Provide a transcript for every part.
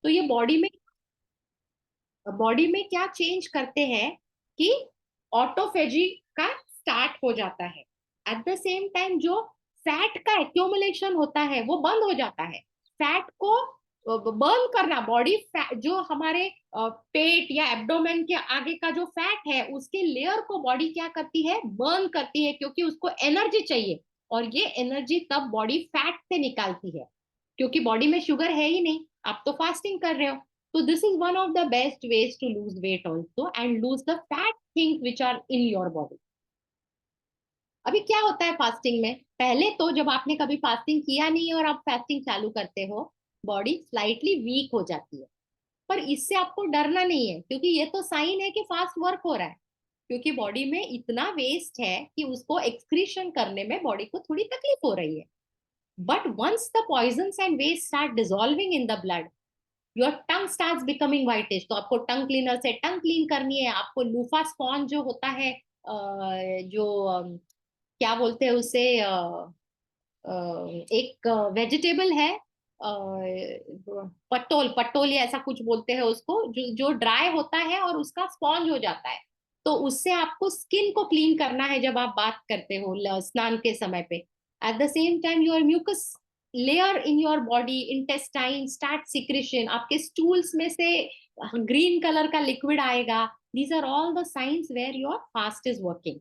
तो ये बॉडी में क्या चेंज करते हैं कि ऑटोफेजी का स्टार्ट हो जाता है। एट द सेम टाइम जो फैट का एक्यूमुलेशन होता है वो बंद हो जाता है। फैट को बर्न करना, बॉडी जो हमारे पेट या एब्डोमेन के आगे का जो फैट है उसके लेयर को बॉडी क्या करती है, बर्न करती है, क्योंकि उसको एनर्जी चाहिए। और ये एनर्जी तब बॉडी फैट से निकालती है, क्योंकि बॉडी में शुगर है ही नहीं, आप तो फास्टिंग कर रहे हो। तो this is one of the best ways to lose weight also and lose the fat things which are in your body. अभी क्या होता है फास्टिंग में, पहले तो जब आपने कभी फास्टिंग किया नहीं है और आप फास्टिंग चालू करते हो, बॉडी स्लाइटली वीक हो जाती है। पर इससे आपको डरना नहीं है, क्योंकि ये तो साइन है कि फास्ट वर्क हो रहा है। क्योंकि बॉडी में इतना वेस्ट है कि उसको एक्सक्रीशन करने में बॉडी को थोड़ी तकलीफ हो रही है। But once the poisons and waste start dissolving in the blood, your tongue starts becoming whitish. तो आपको टंग क्लीनर से टंग क्लीन करनी है। आपको लूफा स्पॉन्ज जो होता है, जो क्या बोलते हैं उसे, एक वेजिटेबल है, पटोल, पटोल या ऐसा कुछ बोलते हैं उसको, जो जो ड्राई होता है और उसका स्पॉन्ज हो जाता है। तो उससे आपको स्किन को क्लीन करना है जब आप बात करते हो स्नान के समय पे। At the same time your mucus layer in your body, intestine start secretion, आपके स्टूल्स में से ग्रीन कलर का लिक्विड आएगा। These are all the science where your fast is working.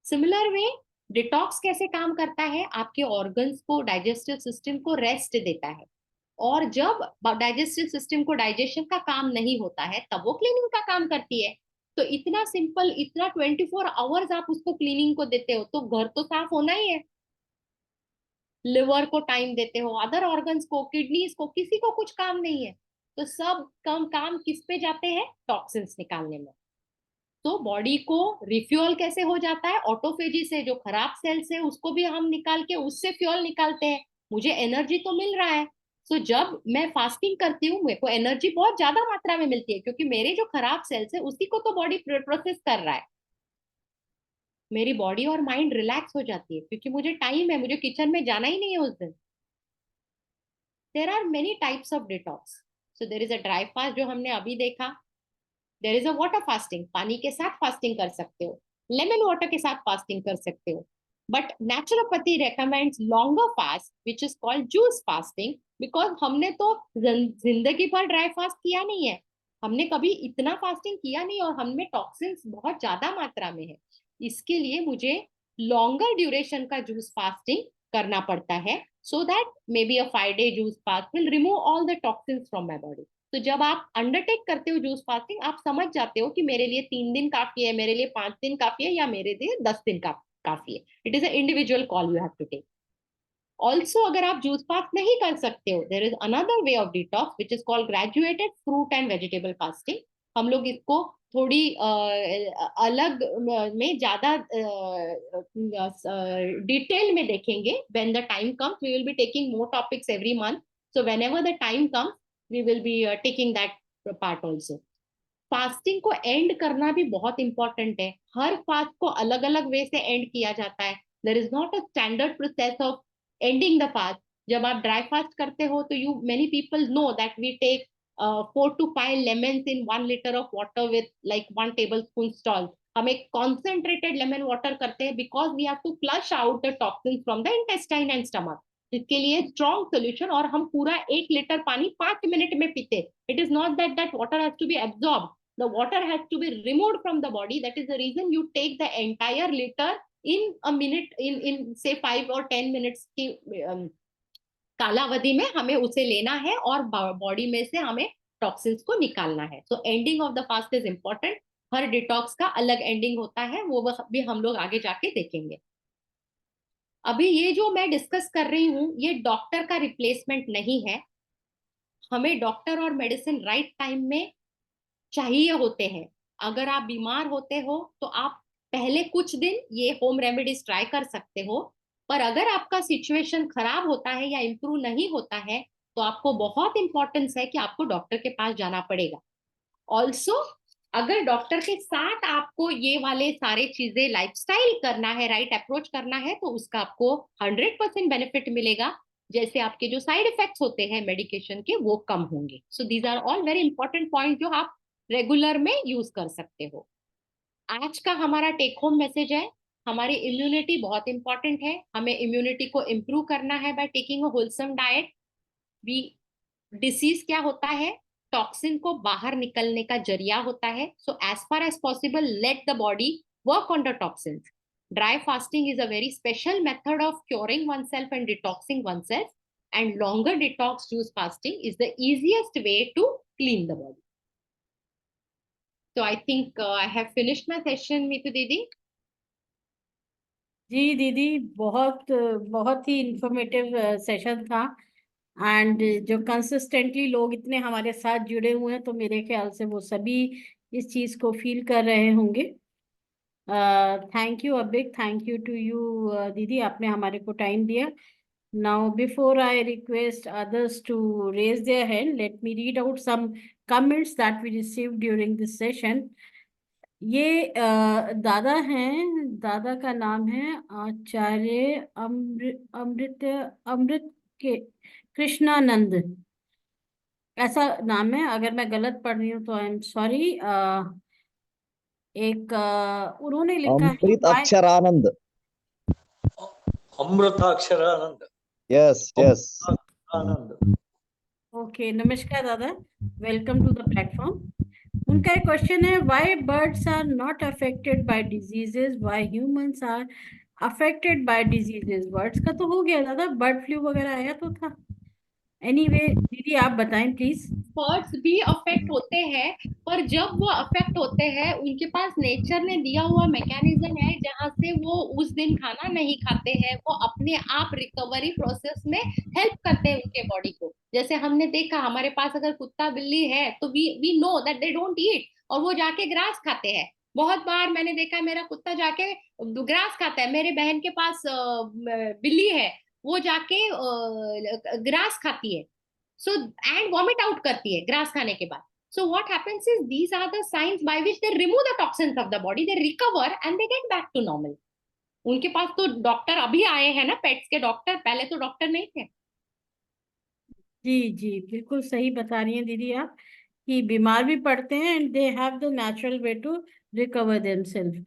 Similar way, detox कैसे काम करता है, आपके ऑर्गन्स को, डाइजेस्टिव सिस्टम को रेस्ट देता है। और जब डाइजेस्टिव सिस्टम को डाइजेशन का काम नहीं होता है तब वो क्लीनिंग का काम करती है। तो इतना सिंपल, इतना 24 आवर्स आप उसको क्लीनिंग को देते हो तो घर तो साफ होना ही है। लिवर को टाइम देते हो, अदर ऑर्गन्स को, किडनीज को, किसी को कुछ काम नहीं है। तो सब कम काम किस पे जाते हैं, टॉक्सिन्स निकालने में। तो बॉडी को रिफ्यूअल कैसे हो जाता है, ऑटोफेजी से। जो खराब सेल्स है उसको भी हम निकाल के उससे फ्यूल निकालते हैं, मुझे एनर्जी तो मिल रहा है। सो जब मैं फास्टिंग करती हूँ मेरे को एनर्जी बहुत ज्यादा मात्रा में मिलती है, क्योंकि मेरे जो खराब सेल्स है उसी को तो बॉडी प्रोसेस कर रहा है। मेरी बॉडी और माइंड रिलैक्स हो जाती है, क्योंकि मुझे टाइम है, मुझे किचन में जाना ही नहीं है उस दिन। There are many types of detox. So there is a dry fast जो हमने अभी देखा। There is a water fasting, पानी के साथ फास्टिंग कर सकते हो, लेमन वाटर के साथ फास्टिंग कर सकते हो। But naturopathy recommends longer fast which is called juice fasting, because हमने तो जिंदगी भर ड्राई फास्ट किया नहीं है। हमने कभी इतना फास्टिंग किया नहीं और हमें टॉक्सिन्स बहुत ज्यादा मात्रा में है। इसके लिए मुझे लॉन्गर ड्यूरेशन का जूस फास्टिंग करना पड़ता है, so that may be a 5 day juice fast will remove all the toxins from my body. तो जब आप अंडरटेक करते हो जूस फास्टिंग, आप समझ जाते हो कि मेरे लिए 3 दिन काफी है, मेरे लिए 5 दिन काफी है, या मेरे लिए 10 दिन काफी है। It is a individual call you have to take. Also अगर आप जूस फास्ट नहीं कर सकते हो, there is another way of detox which is called graduated fruit and vegetable fasting. हम लोग इसको थोड़ी अलग में ज्यादा डिटेल में देखेंगे। When the time comes we will be taking more topics every month. So whenever the time comes we will be taking that part also. Fasting को एंड करना भी बहुत इंपॉर्टेंट है। हर फास्ट को अलग अलग वे से एंड किया जाता है। There is not a standard process of ending the fast. जब आप ड्राई फास्ट करते हो तो you many people know that we take 4 to 5 lemons in 1 liter of water with like 1 tablespoon salt। हम एक कॉन्सेंट्रेटेड लेमन वाटर करते हैं because we have to flush out the toxins from the intestine and stomach. इसके लिए strong solution, और हम पूरा 1 litre पानी 5 मिनट में पीते। It is not that that water has to be absorb, the water has to be removed from the body। That is the reason you take the entire liter in a minute, in say 5 or 10 minutes की कालावधि में हमें उसे लेना है और body में से हमें टॉक्सिन्स को निकालना है। तो ending of the fast is important. Her detox का अलग एंडिंग होता है, वो भी हम लोग आगे जाके देखेंगे। अभी ये जो मैं डिस्कस कर रही हूँ ये डॉक्टर का रिप्लेसमेंट नहीं है। हमें डॉक्टर और मेडिसिन राइट टाइम में चाहिए होते हैं। अगर आप बीमार होते हो तो आप पहले कुछ दिन ये होम रेमेडीज ट्राई कर सकते हो। पर अगर आपका सिचुएशन खराब होता है या इम्प्रूव नहीं होता है तो आपको बहुत इंपॉर्टेंस है कि आपको डॉक्टर के पास जाना पड़ेगा। ऑल्सो अगर डॉक्टर के साथ आपको ये वाले सारे चीजें लाइफस्टाइल करना है, राइट अप्रोच करना है, तो उसका आपको 100% बेनिफिट मिलेगा। जैसे आपके जो साइड इफेक्ट्स होते हैं मेडिकेशन के वो कम होंगे। So these are all very important point जो आप रेगुलर में यूज कर सकते हो। आज का हमारा टेक होम मैसेज है, हमारी इम्यूनिटी बहुत इंपॉर्टेंट है, हमें इम्यूनिटी को इम्प्रूव करना है by taking a wholesome diet. We disease क्या होता है, टॉक्सिन को बाहर निकलने का जरिया होता है। So as far as possible let the body work on the toxins. Dry fasting is a very special method of curing oneself and detoxing oneself, and longer detox juice fasting is the easiest way to clean the body. So I think I have finished my session, Mitu Didi. जी दीदी, बहुत बहुत ही informative session था। And जो consistently लोग इतने हमारे साथ जुड़े हुए हैं, तो मेरे ख्याल से वो सभी इस चीज को फील कर रहे होंगे। Thank you Abhik, thank you to you दीदी, आपने हमारे को टाइम दिया। Now before I request others to raise their hand, let me read out some comments that we receive during this session. ये दादा हैं, दादा का नाम है आचार्य अमृत अमृत के कृष्णानंद, ऐसा नाम है। अगर मैं गलत पढ़ रही हूँ तो आई एम सॉरी। एक उन्होंने लिखा है अमृत वाई। Aksharanand. Amritaksharanand. Yes yes. Anand. Okay, नमस्कार दादा, वेलकम टू द प्लेटफॉर्म। उनका एक क्वेश्चन है, why birds are not affected by diseases, why humans are affected by diseases. Birds का तो हो गया दादा, बर्ड फ्लू वगैरह आया तो था। एनीवे दीदी आप बताएं प्लीज। बर्ड्स भी अफेक्ट होते हैं, पर जब वो अफेक्ट होते हैं उनके पास नेचर ने दिया हुआ मैकेनिज्म है जहां से वो उस दिन खाना नहीं खाते हैं, वो अपने आप रिकवरी प्रोसेस में हेल्प करते हैं उनके बॉडी को। जैसे हमने देखा हमारे पास अगर कुत्ता बिल्ली है तो we know that they don't eat, और वो जाके ग्रास खाते हैं। बहुत बार मैंने देखा है मेरा कुत्ता जाके ग्रास खाता है, मेरे बहन के पास बिल्ली है, वो जाके ग्रास खाती है। So and vomit out करती है ग्रास खाने के बाद। So what happens is these are the signs by which they remove the toxins of the body, they recover and they get back to normal. उनके पास तो doctor अभी आए हैं ना, पेट्स के डॉक्टर, पहले तो डॉक्टर नहीं थे। जी जी, बिल्कुल सही बता रही हैं दीदी आप, कि बीमार भी पड़ते हैं and they have the natural way to recover themselves.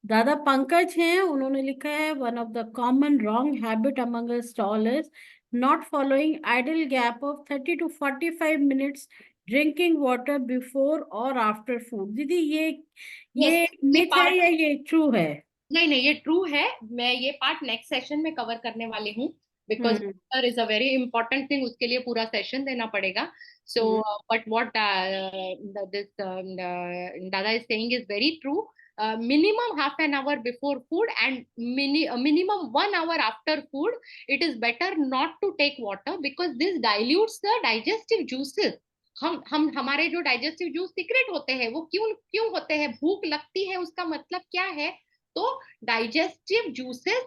दादा पंकज हैं, उन्होंने लिखा है, one of the common wrong habit among us all is not following idle gap of 30 to 45 minutes drinking water before और आफ्टर फूड। दीदी ये yes, myth है या ये ट्रू है? नहीं नहीं, ये ट्रू है। मैं ये पार्ट नेक्स्ट सेशन में कवर करने वाली हूँ, because water is a very important thing, उसके लिए पूरा सेशन देना पड़ेगा। सो बट व्हाट दिस दादा is saying is very true. Minimum half an hour before food and minimum 1 hour after food, it is better not to take water because this dilutes the digestive juices. हम हमारे जो digestive juice secrete होते हैं वो क्यों क्यों होते हैं, भूख लगती है उसका मतलब क्या है, तो डाइजेस्टिव जूसेस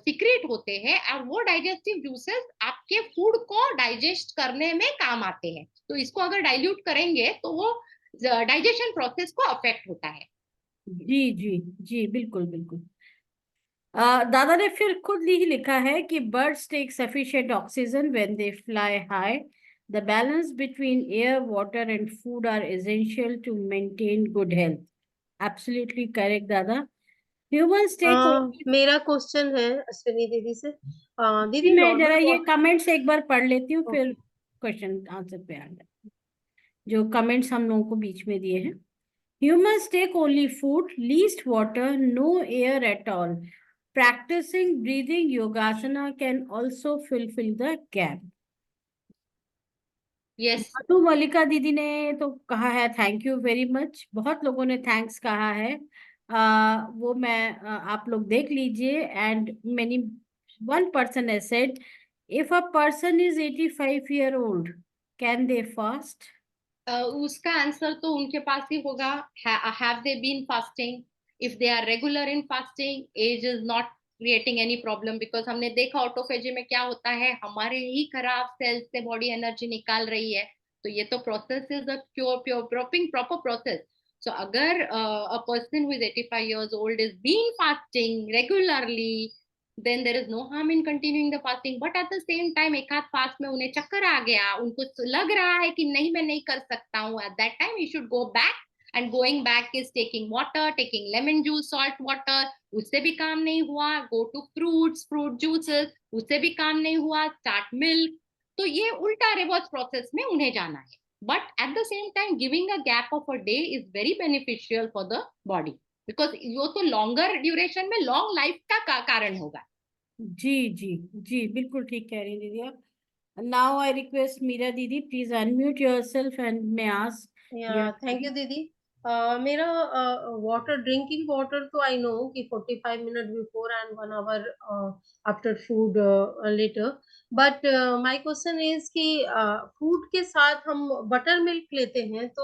सीक्रेट होते हैं और वो डाइजेस्टिव जूसेस आपके फूड को डाइजेस्ट करने में काम आते हैं। तो इसको अगर डाइल्यूट करेंगे तो वो डाइजेशन प्रोसेस को अफेक्ट होता है। जी जी जी, बिल्कुल बिल्कुल। दादा ने फिर खुद ही लिखा है कि birds take sufficient oxygen when they fly high, the balance between air water and food are essential to maintain good health. Absolutely correct दादा। Humans take. मेरा क्वेश्चन है अश्विनी दीदी से। दीदी मैं नॉर्मल जरा ये कमेंट्स एक बार पढ़ लेती हूँ, फिर ओके। क्वेश्चन आंसर पे आ जाए। जो कमेंट्स हम लोगों को बीच में दिए हैं, humans take only food, least water, no air at all. Practicing breathing yogasana can also fulfill the gap. Yes Madhu Malika दीदी ने तो कहा है, थैंक यू वेरी मच। बहुत लोगों ने थैंक्स कहा है, वो मैं आप लोग देख लीजिए। And many one person has said, if a person is 85 year old, can they fast? उसका आंसर तो उनके पास ही होगा, have they been fasting, if they are regular in fasting, age is not creating any problem. Because हमने देखा autophagy में क्या होता है, हमारे ही खराब सेल्स से बॉडी एनर्जी निकाल रही है। तो ये तो process is a pure pure proper process. So अगर a person who is 85 years old is been fasting regularly, then there is no harm in continuing the fasting. But at the same time, एक आध fast में उन्हें चक्कर आ गया, उनको लग रहा है कि नहीं मैं नहीं कर सकता हूँ, at that time you should go back. And going back is taking water, taking lemon juice, salt water. उससे भी काम नहीं हुआ, go to fruits, fruit juices. उससे भी काम नहीं हुआ, start milk. तो ये उल्टा रिवर्स प्रोसेस में उन्हें जाना है. But at the same time, giving a gap of a day is very beneficial for the body. Because वो तो लॉन्गर ड्यूरेशन में लॉन्ग लाइफ का कारण होगा. जी जी जी, बिल्कुल ठीक कह रही हैं दीदी आप. नाउ आई रिक्वेस्ट मीरा दीदी, please unmute yourself and may ask. या थैंक यू दीदी. मेरा वाटर, ड्रिंकिंग वाटर तो आई नो कि 45 minute before and 1 hour after food later. But my question is कि फूड के साथ हम बटर मिल्क लेते हैं तो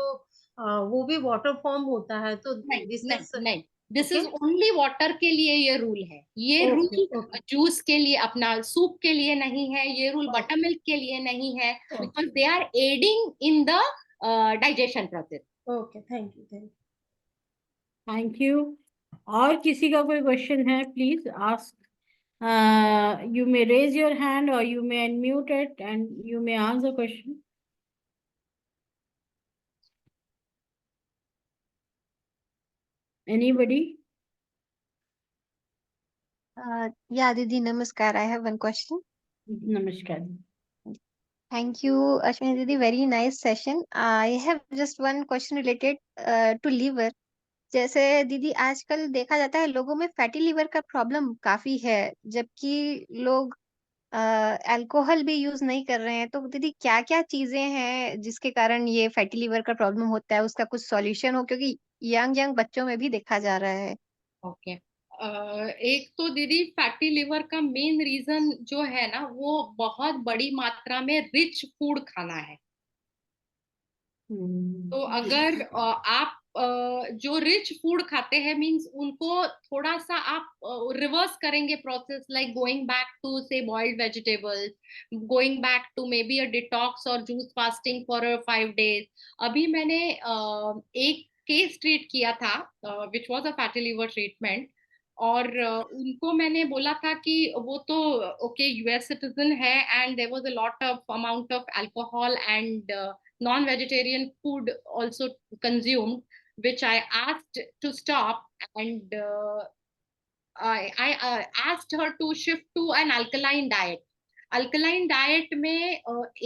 वो भी वाटर फॉर्म होता है, तो नहीं, दिस इज ओनली वाटर के लिए ये रूल है. ये रूल जूस के लिए, अपना सूप के लिए नहीं है. ये रूल बटर मिल्क के लिए नहीं है, because they are adding in the digestion process. Okay, thank you. Thank you. और किसी का कोई क्वेश्चन है, please ask. You may raise your hand or you may unmute it and you may ask the question. Anybody? Yeah, Didi, namaskar. I have one question. Namaskar. Thank you, Ashwini Didi. Very nice session. I have just one question related to liver. जैसे दीदी आजकल देखा जाता है लोगों में fatty liver का problem काफी है, जबकि लोग अल्कोहल भी यूज नहीं कर रहे हैं. तो दीदी क्या क्या चीजें हैं जिसके कारण ये फैटी लिवर का प्रॉब्लम होता है, उसका कुछ सॉल्यूशन हो, क्योंकि यंग बच्चों में भी देखा जा रहा है. ओके. एक तो दीदी फैटी लिवर का मेन रीजन जो है ना, वो बहुत बड़ी मात्रा में रिच फूड खाना है. तो अगर आप जो रिच फूड खाते हैं, मींस उनको थोड़ा सा आप रिवर्स करेंगे process, like going back to say boiled vegetables, going back to maybe a detox और जूस फास्टिंग फॉर 5 days. अभी मैंने एक केस ट्रीट किया था which was a fatty liver treatment. और उनको मैंने बोला था कि वो तो ओके यूएस सिटीजन है and there was a lot of amount of alcohol and non-vegetarian food also consumed, which I asked to stop, and I asked her to shift to an alkaline diet. Alkaline diet में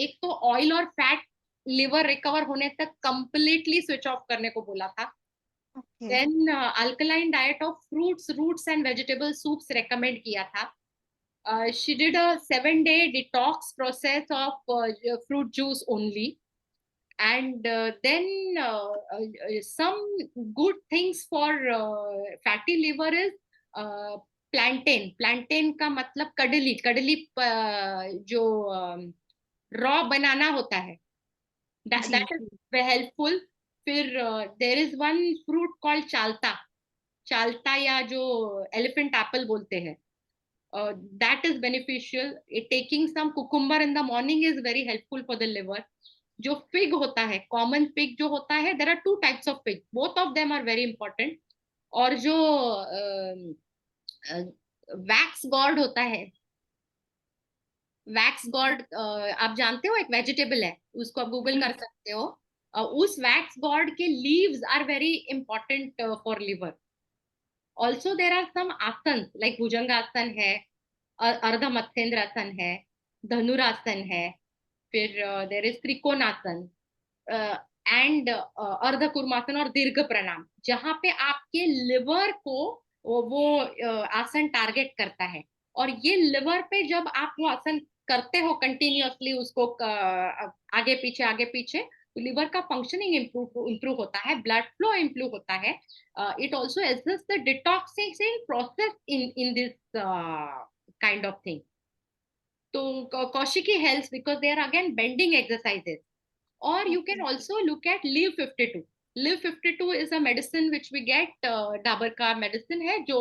एक तो oil और fat liver recover होने तक completely switch off करने को बोला था. Then alkaline diet of fruits, roots and vegetable soups recommend किया था. She did a 7-day detox process of fruit juice only. And then some good things for fatty liver is plantain का मतलब कदली जो raw बनाना होता है, that is very helpful. फिर there is one fruit called चालता या जो elephant apple बोलते हैं, that is beneficial. Taking some cucumber in the morning is very helpful for the liver. जो फिग होता है, कॉमन फिग जो होता है, there are 2 types of fig, both of them are very important. और जो वैक्स गॉर्ड होता है, वैक्स गॉर्ड आप जानते हो, एक वेजिटेबल है, उसको आप गूगल कर सकते हो. उस वैक्स गॉर्ड के leaves are very important for liver. Also there are some asana like Bhujangasana है, अर्धमत्सेंद्रासन है, धनुरासन है, फिर there is Trikonasana and Ardhakurmasana और दीर्घ प्रणाम, जहां पे आपके लिवर को वो आसन टारगेट करता है. और ये लिवर पे जब आप वो आसन करते हो कंटिन्यूअसली, उसको आगे पीछे, तो लिवर का फंक्शनिंग इंप्रूव होता है, ब्लड फ्लो इंप्रूव होता है. It also assist the detoxification process in this kind of thing. तो Kaushiki helps because they are again bending exercises. Or you can also look at Live 52. Live 52 is a medicine which we get, Dabur का medicine है जो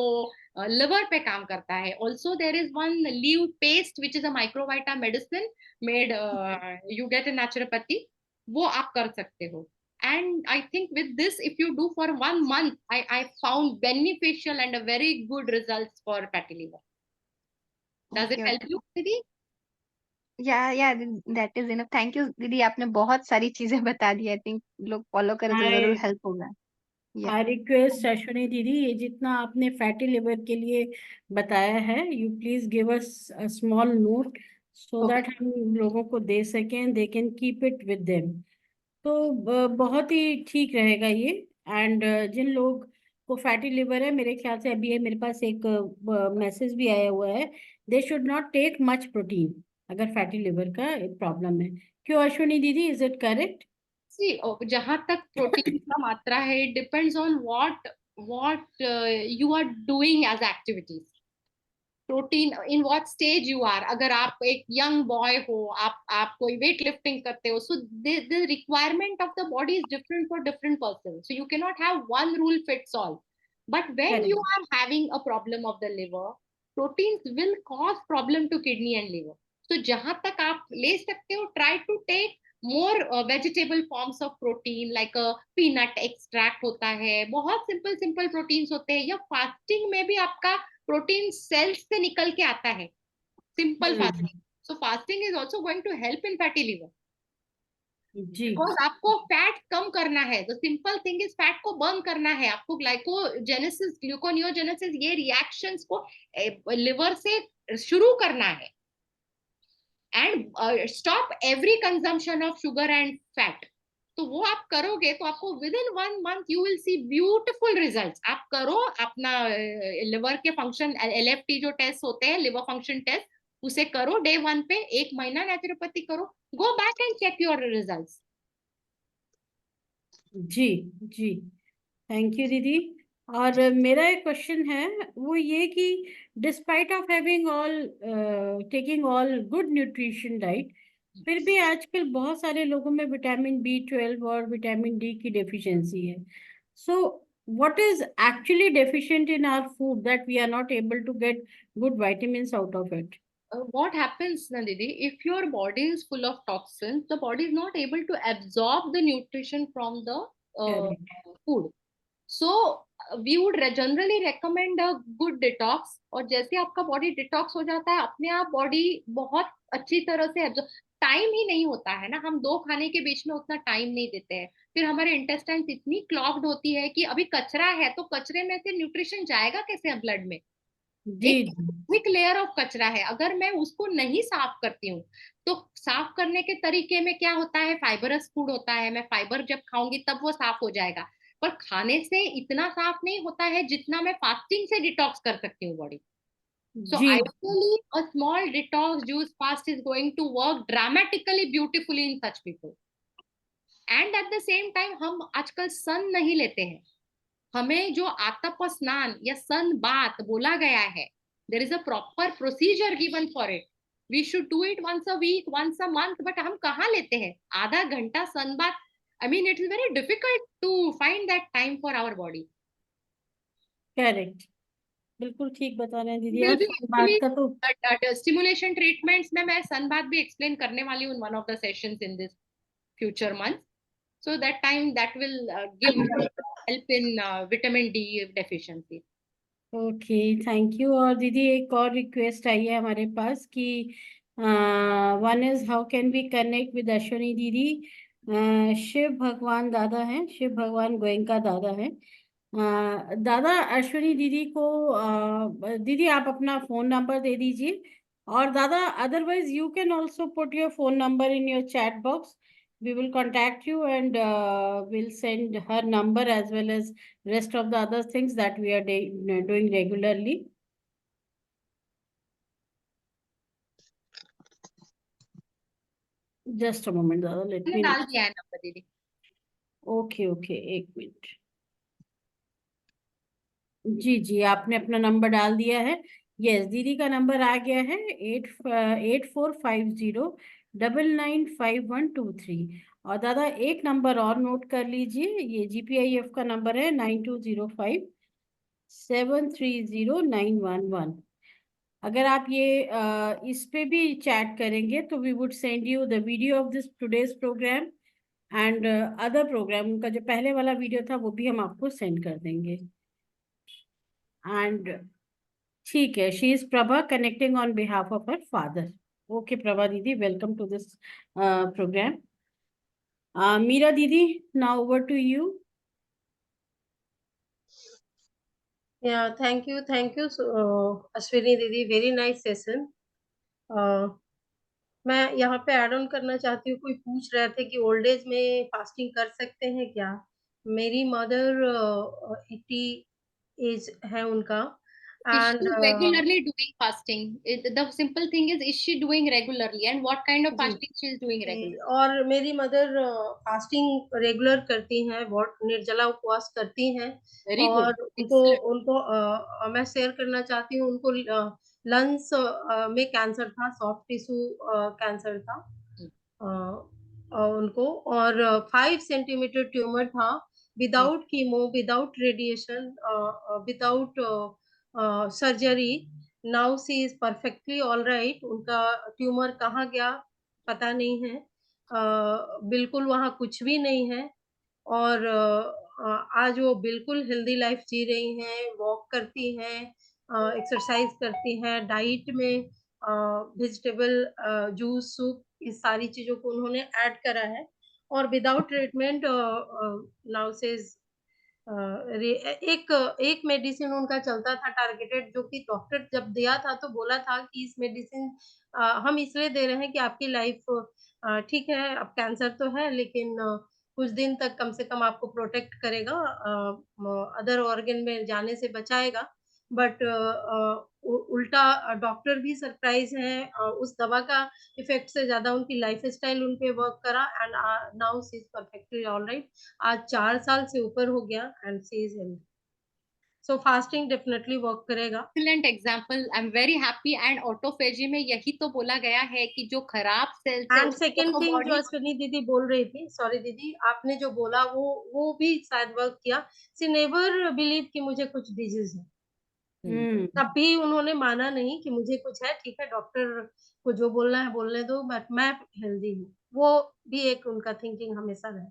liver पे काम करता है. Also there is one Live paste which is a microvita medicine made you get in naturopathy, वो आप कर सकते हो. And I think with this, if you do for 1 month, I found beneficial and a very good results for fatty liver. Does it okay help okay. you, Didi? या that is enough. Thank you दीदी, आपने बहुत सारी चीजें बता दी। I think लोग follow करें तो जरूर आई हेल्प होगा। या आई रिक्वेस्ट अश्विनी दीदी, ये जितना आपने फैटी लिवर के लिए बताया है, you please give us a small note so Okay. That हम लोगों को दे सकें, they can keep it with them. तो बहुत ही ठीक रहेगा ये। एंड जिन लोग को फैटी लिवर है, मेरे ख्याल से अभी मेरे पास एक मैसेज भी आया हुआ है, they should not take much protein अगर फैटी लिवर का प्रॉब्लम है। क्यों अश्विनी दीदी, इज इट करेक्ट? See, जहां तक प्रोटीन का मात्रा है, it depends on what you are doing as activities. Protein in what stage you are. अगर आप एक यंग बॉय हो, आप कोई वेट लिफ्टिंग करते हो, so the requirement of the body is different for different person, so you can not have one rule fits all. But when you correct. Are having a problem of the liver, proteins will cause problem to kidney and liver. तो जहां तक आप ले सकते हो, try to take more vegetable forms of protein, like peanut extract होता है, बहुत सिंपल सिंपल प्रोटीन्स होते हैं, या फास्टिंग में भी आपका प्रोटीन सेल्स से निकल के आता है, simple fasting. So fasting is also going to help in fatty liver, जी बिकॉज आपको फैट कम करना है। The simple thing is fat को बर्न करना है, आपको ग्लाइकोजेनेसिस ग्लूकोनियोजेनेसिस ये रिएक्शंस को लिवर से शुरू करना है। And stop every consumption of sugar and fat. तो वो आप करोगे तो आपको within 1 month you will see beautiful results. आप करो अपना लिवर के फंक्शन, LFT जो टेस्ट होते हैं, लिवर फंक्शन टेस्ट, उसे करो डे 1 पे, 1 महीना नेचुरोपैथी करो, go back and check your results. जी जी, थैंक यू दीदी। और मेरा एक क्वेश्चन है, वो ये कि despite of having all taking all good nutrition diet, फिर भी आजकल बहुत सारे लोगों में विटामिन B12 और विटामिन D की डेफिशिएंसी है। So what is actually deficient in our food that we are not able to get good vitamins out of it? What happens, Nandidi, if your body is full of toxins, the body is not able to absorb the nutrition from the correct. food. So we would generally recommend a good detox। और जैसे आपका body detox हो जाता है, अपने आप body बहुत अच्छी तरह से एब्जॉर्ब। टाइम ही नहीं होता है ना, हम 2 खाने के बीच में उतना टाइम नहीं देते हैं, फिर हमारे इंटेस्टाइन्स इतनी क्लॉग्ड होती है कि अभी कचरा है, तो कचरे में से न्यूट्रिशन जाएगा कैसे ब्लड में? जी एक जी। थिक लेयर ऑफ कचरा है, अगर मैं उसको नहीं साफ करती हूँ, तो साफ करने के तरीके में क्या होता है, फाइबरस फूड होता है, मैं फाइबर जब खाऊंगी तब वो साफ हो जाएगा। पर खाने से इतना साफ नहीं होता है जितना मैं फास्टिंग से डिटॉक्स कर सकती हूँ बॉडी। So जी ideally, a small detox juice fast is going to work dramatically beautifully in such people. And at the same time, हम आजकल सन नहीं लेते हैं। हमें जो आतप स्नान या सन बात बोला गया है, there is a proper procedure given for it. We should do it once a week, once a month, but हम कहाँ लेते हैं आधा घंटा सन बात? I mean it is very difficult to find that time for our body. Correct, बिल्कुल ठीक बता रहे हैं दीदी विल आप। बी बात का तो एक्चुअली स्टिमुलेशन ट्रीटमेंट्स में मैं सन बात भी एक्सप्लेन करने वाली हूँ one of the sessions in this future month. So that time that will give help in vitamin D deficiency. Okay, thank you. और दीदी एक और रिक्वेस्ट आई है हमारे पास कि one is how can we connect with Ashwini दीदी? शिव भगवान दादा हैं, शिव भगवान गोयनका दादा हैं। दादा अश्विनी दीदी को दीदी आप अपना फोन नंबर दे दीजिए। और दादा otherwise you can also put your phone number in your chat box, we will contact you and we'll send her number as well as rest of the other things that we are doing regularly. Just a moment, Dada, let मैंने me. डाल दिया है number दीदी। Okay, okay, एक minute. जी जी, आपने अपना number डाल दिया है। यस, दीदी का नंबर आ गया है 8450995123। और दादा एक नंबर और नोट कर लीजिए, ये GPIF का नंबर है 9205730911। अगर आप ये इस पे भी चैट करेंगे तो we would send you the video of this today's programme and other programme. उनका जो पहले वाला वीडियो था वो भी हम आपको सेंड कर देंगे। एंड ठीक है, she is Prabha connecting on behalf of her father. Okay Prabha दीदी, welcome to this program. Meera दीदी, now over to you. Yeah, thank you, Ashwini Didi, very nice session. मैं यहाँ पे ऐड ऑन करना चाहती हूँ, कोई पूछ रहे थे कि ओल्ड एज में फास्टिंग कर सकते हैं क्या. मेरी मदर 80 एज है उनका, Is and she regularly doing fasting? The simple thing is she doing regularly, and what kind of जी fasting she is doing regularly? और मेरी मदर फास्टिंग रेगुलर करती हैं, बहुत निर्जला उपवास करती हैं. Very और good. उनको Excellent. उनको मैं शेयर करना चाहती हूँ, उनको लंग्स में कैंसर था, सॉफ्ट टिश्यू कैंसर था उनको, और 5 सेंटीमीटर ट्यूमर था, without chemo, without radiation, without surgery. Now see is perfectly all right. उनका ट्यूमर कहाँ गया पता नहीं है, बिल्कुल वहाँ कुछ भी नहीं है, और आज वो बिल्कुल हेल्दी लाइफ जी रही हैं, वॉक करती हैं, एक्सरसाइज करती हैं, डाइट में वेजिटेबल जूस, सूप, इस सारी चीजों को उन्होंने ऐड करा है, और विदाउट ट्रीटमेंट नाउ सेज एक एक मेडिसिन उनका चलता था टारगेटेड, जो कि डॉक्टर जब दिया था तो बोला था कि इस मेडिसिन हम इसलिए दे रहे हैं कि आपकी लाइफ ठीक है, अब कैंसर तो है लेकिन कुछ दिन तक कम से कम आपको प्रोटेक्ट करेगा, अदर ऑर्गन में जाने से बचाएगा. बट उल्टा डॉक्टर भी सरप्राइज हैं, उस दवा का इफेक्ट से ज्यादा उनकी लाइफस्टाइल उन पे वर्क करा, and now she is perfectly all right. आज 4 साल से ऊपर हो गया, and she is healthy. So fasting definitely work करेगा. Excellent example. I'm very happy. And autophagy में यही तो बोला गया है कि जो खराब सेल्स है एंड उसको सेकेंड तो थिंग जो बॉडी. अश्विनी दीदी बोल रही थी, सॉरी दीदी, आपने जो बोला वो भी शायद वर्क किया. शी नेवर बिलीव कि मुझे कुछ डिजीज है. कभी उन्होंने माना नहीं कि मुझे कुछ है, ठीक है डॉक्टर को जो बोलना है बोलने दो, बट मैं हेल्दी हूँ. वो भी एक उनका थिंकिंग हमेशा रहता.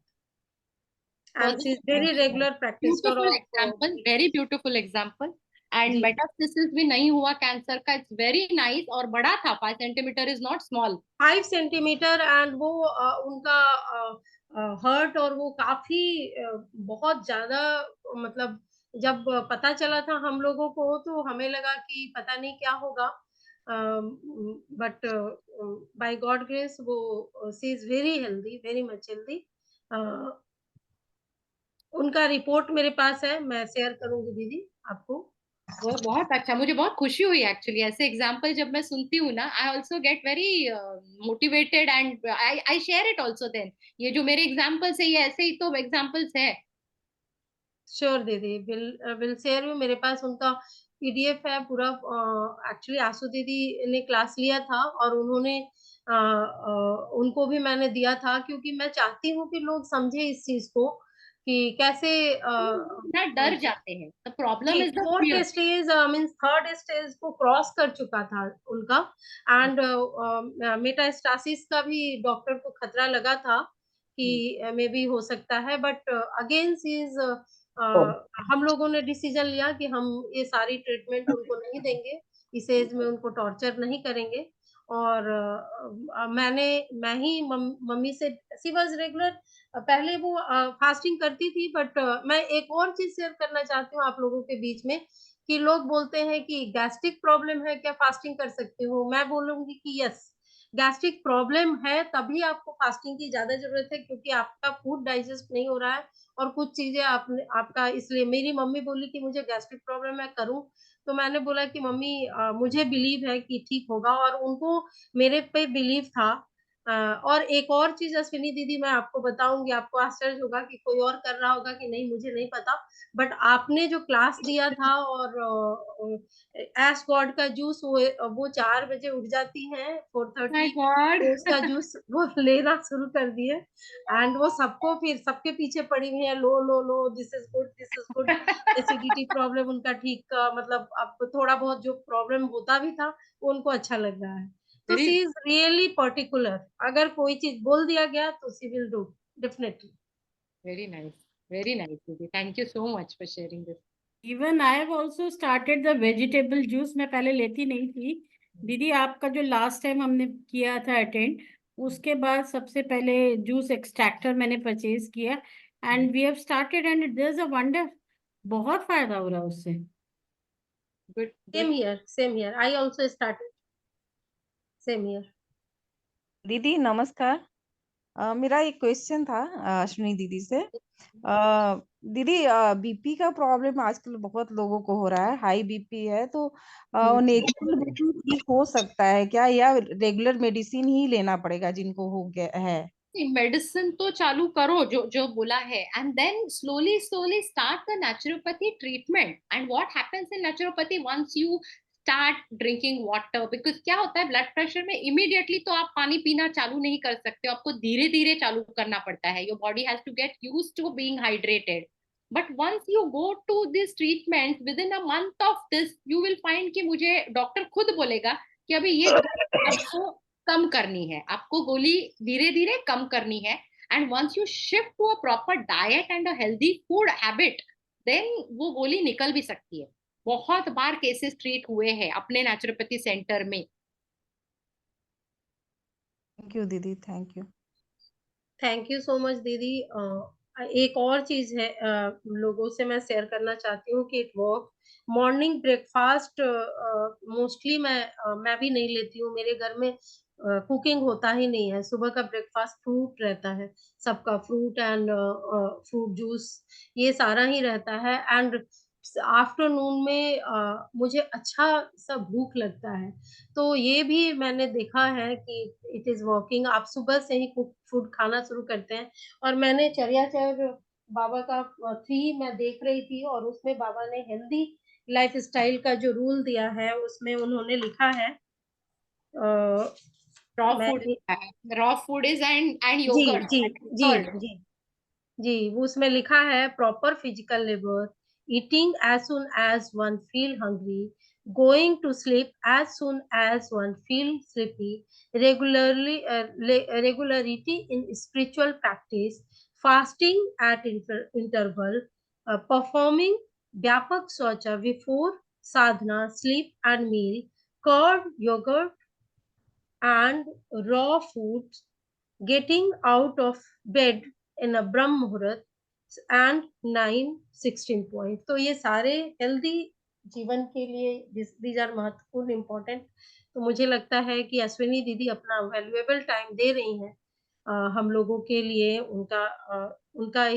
And she is very regular practitioner beautiful of. Example, very beautiful example. And जी मेटास्टेसिस भी नहीं हुआ कैंसर का. It's very nice. और बड़ा था, 5 centimetre is not small. 5 centimetre, and वो उनका हर्ट, और वो काफी बहुत ज्यादा, मतलब जब पता चला था हम लोगों को तो हमें लगा कि पता नहीं क्या होगा, बट बाय गॉड ग्रेस वो she is very healthy, very much healthy. उनका रिपोर्ट मेरे पास है, मैं शेयर करूंगी दीदी आपको. वो बहुत अच्छा, मुझे बहुत खुशी हुई एक्चुअली. ऐसे एग्जाम्पल जब मैं सुनती हूँ ना, I also get very motivated, and I share it also. Then ये जो मेरे एग्जाम्पल्स है, ये ऐसे ही तो एग्जाम्पल्स है. श्योर दीदी, विल शेयर यू. मेरे पास उनका पीडीएफ है पूरा. एक्चुअली आसू दीदी ने क्लास लिया था, और उन्होंने उनको भी मैंने दिया था, क्योंकि मैं चाहती हूँ कि लोग समझे इस चीज को कि कैसे ना डर जाते हैं. द प्रॉब्लम जी is the fourth fear. Stage means third stage को क्रॉस कर चुका था उनका, एंड मेटास्टासिस का भी डॉक्टर को खतरा लगा था कि मे बी हो सकता है, बट अगेन इज हम लोगों ने डिसीजन लिया कि हम ये सारी ट्रीटमेंट उनको नहीं देंगे, इस एज में उनको टॉर्चर नहीं करेंगे. और मैं ही मम्मी से, सी वाज रेगुलर, पहले वो फास्टिंग करती थी, बट मैं एक और चीज शेयर करना चाहती हूँ आप लोगों के बीच में, कि लोग बोलते हैं कि गैस्ट्रिक प्रॉब्लम है क्या फास्टिंग कर सकती हूँ. मैं बोलूंगी कि यस, गैस्ट्रिक प्रॉब्लम है तभी आपको फास्टिंग की ज्यादा जरूरत है, क्योंकि आपका फूड डाइजेस्ट नहीं हो रहा है, और कुछ चीजें आपने आपका, इसलिए मेरी मम्मी बोली कि मुझे गैस्ट्रिक प्रॉब्लम है, करूं. तो मैंने बोला कि मम्मी मुझे बिलीव है कि ठीक होगा, और उनको मेरे पे बिलीव था. और एक और चीज अश्विनी दीदी मैं आपको बताऊंगी, आपको आश्चर्य होगा कि कोई और कर रहा होगा कि नहीं, मुझे नहीं पता, बट आपने जो क्लास दिया था, और एश गॉड का जूस, वो 4 बजे उठ जाती हैं, माय 4:30 गॉड. तो उसका जूस वो लेना शुरू कर दिए, एंड वो सबको फिर सबके पीछे पड़ी हुई है, लो लो लो, this is good, this is good. Acidity problem उनका ठीक, मतलब अब थोड़ा बहुत जो प्रॉब्लम होता भी था वो उनको अच्छा लग रहा है. तो she very is really particular. अगर कोई चीज बोल दिया गया तो she will do definitely. Very nice. Very nice दीदी. Thank you so much for sharing this. Even I have also started the vegetable juice. मैं पहले लेती नहीं थी दीदी, आपका जो लास्ट टाइम हमने किया था अटेंड, उसके बाद सबसे पहले जूस एक्सट्रैक्टर मैंने परचेज किया and we have started and there is a wonder. बहुत फायदा हो रहा है उससे। Good Same good. here, same here. I also started. Same here. दीदी नमस्कार। मेरा एक क्वेश्चन था अश्विनी दीदी से। दीदी बीपी का प्रॉब्लम आजकल बहुत लोगों को हो रहा है, हाई बीपी है, तो नेचुरल बीपी ठीक हो सकता है क्या, या रेगुलर मेडिसिन ही लेना पड़ेगा जिनको हो गया है? मेडिसिन तो चालू करो जो जो बोला है, and then slowly slowly start the naturopathy treatment. And what happens in naturopathy, once you start drinking water, because क्या होता है ब्लड प्रेशर में इमीडिएटली तो आप पानी पीना चालू नहीं कर सकते हो, आपको धीरे धीरे चालू करना पड़ता है। Your body has to get use to being hydrated. But once you go to this treatment within a month of this, you will find कि मुझे डॉक्टर खुद बोलेगा कि अभी ये आपको कम करनी है, आपको गोली धीरे धीरे कम करनी है। And once you shift to a proper diet and a healthy food habit, then वो गोली निकल भी सकती है। बहुत बार केसेस ट्रीट हुए हैं अपने नेचुरोपैथी सेंटर में। थैंक यू दीदी, thank you. Thank you so much दीदी। एक और चीज है लोगों से मैं शेयर करना चाहती हूँ कि वर्क मॉर्निंग ब्रेकफास्ट मोस्टली मैं भी नहीं लेती हूँ। मेरे घर में कुकिंग होता ही नहीं है। सुबह का ब्रेकफास्ट फ्रूट रहता है, सबका फ्रूट एंड फ्रूट जूस, ये सारा ही रहता है। एंड आफ्टरनून में मुझे अच्छा सा भूख लगता है, तो ये भी मैंने देखा है कि इट इज वर्किंग। आप सुबह से ही कुक फूड खाना शुरू करते हैं। और मैंने चर्याचर बाबा का 3 मैं देख रही थी, और उसमें बाबा ने हेल्दी लाइफ स्टाइल का जो रूल दिया है उसमें उन्होंने लिखा है रॉ मैं food, raw food is and जी योगर्ट जी जी सॉल्ट। जी जी, वो उसमें लिखा है proper physical labour, eating as soon as one feel hungry, going to sleep as soon as one feel sleepy, regularity in spiritual practice, fasting at interval, performing व्यापक शौचा before sadhana, sleep and meal, curd, yogurt and raw foods, getting out of bed in a Brahm Muhurat and 9-16 point। तो ये सारे healthy जीवन के लिए these are महत्वपूर्ण important. तो मुझे लगता है कि अश्विनी दीदी अपना वैल्यूएबल टाइम दे रही हैं हम लोगों के लिए। उनका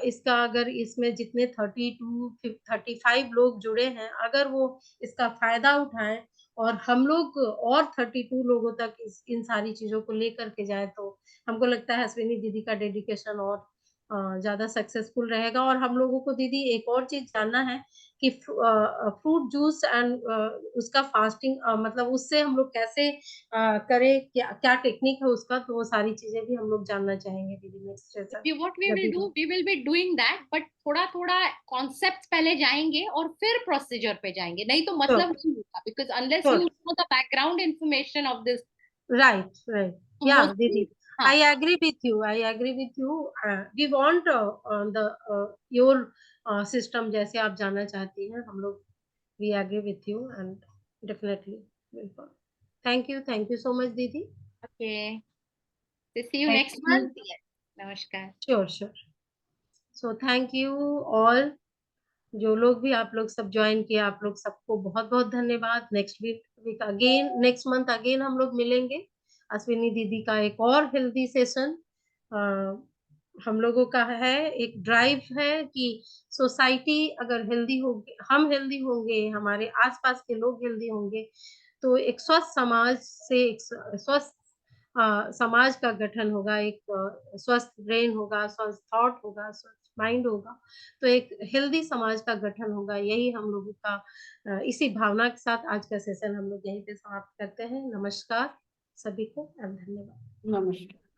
इसका अगर इसमें जितने 32-35 लोग जुड़े हैं, अगर वो इसका फायदा उठाएं और हम लोग और 32 लोगों तक इन सारी चीजों को लेकर के जाए, तो हमको लगता है अश्विनी दीदी का डेडिकेशन और ज्यादा सक्सेसफुल रहेगा। और हम लोगों को दीदी एक और चीज जानना है कि फ्रूट जूस एंड उसका फास्टिंग मतलब उससे हम लोग कैसे करें, क्या क्या टेक्निक है उसका, तो वो सारी चीजें भी हम लोग जानना चाहेंगे दीदी नेक्स्ट सेशन what we जब will भी do, हो। we will be doing that, but थोड़ा थोड़ा कॉन्सेप्ट पहले जाएंगे और फिर प्रोसीजर पे जाएंगे, नहीं तो श्योर मतलब नहीं होगा, because unless sure, you know the background information of this right, right, yeah mostly. didi, हाँ, I agree with you, I agree with you। We want the your system जैसे आप जानना चाहती हैं, हम लोग we agree with you and definitely will follow। thank you so much didi। Okay, see you Thank next you। Month. नमस्कार। sure so thank you all, जो लोग भी आप लोग सब ज्वाइन किया, आप लोग सबको बहुत बहुत धन्यवाद। Next week again, next month again हम लोग मिलेंगे। अश्विनी दीदी का एक और हेल्दी सेशन हम लोगों का है। एक ड्राइव है कि सोसाइटी अगर हेल्दी होगी, हम हेल्दी होंगे, हमारे आसपास के लोग हेल्दी होंगे, तो एक स्वस्थ समाज से एक स्वस्थ समाज का गठन होगा, एक स्वस्थ ब्रेन होगा, स्वस्थ थॉट होगा, स्वस्थ माइंड होगा, तो एक हेल्दी समाज का गठन होगा। यही हम लोगों का इसी भावना के साथ आज का सेशन हम लोग यहीं पे समाप्त करते हैं। नमस्कार सभी को और धन्यवाद। नमस्कार।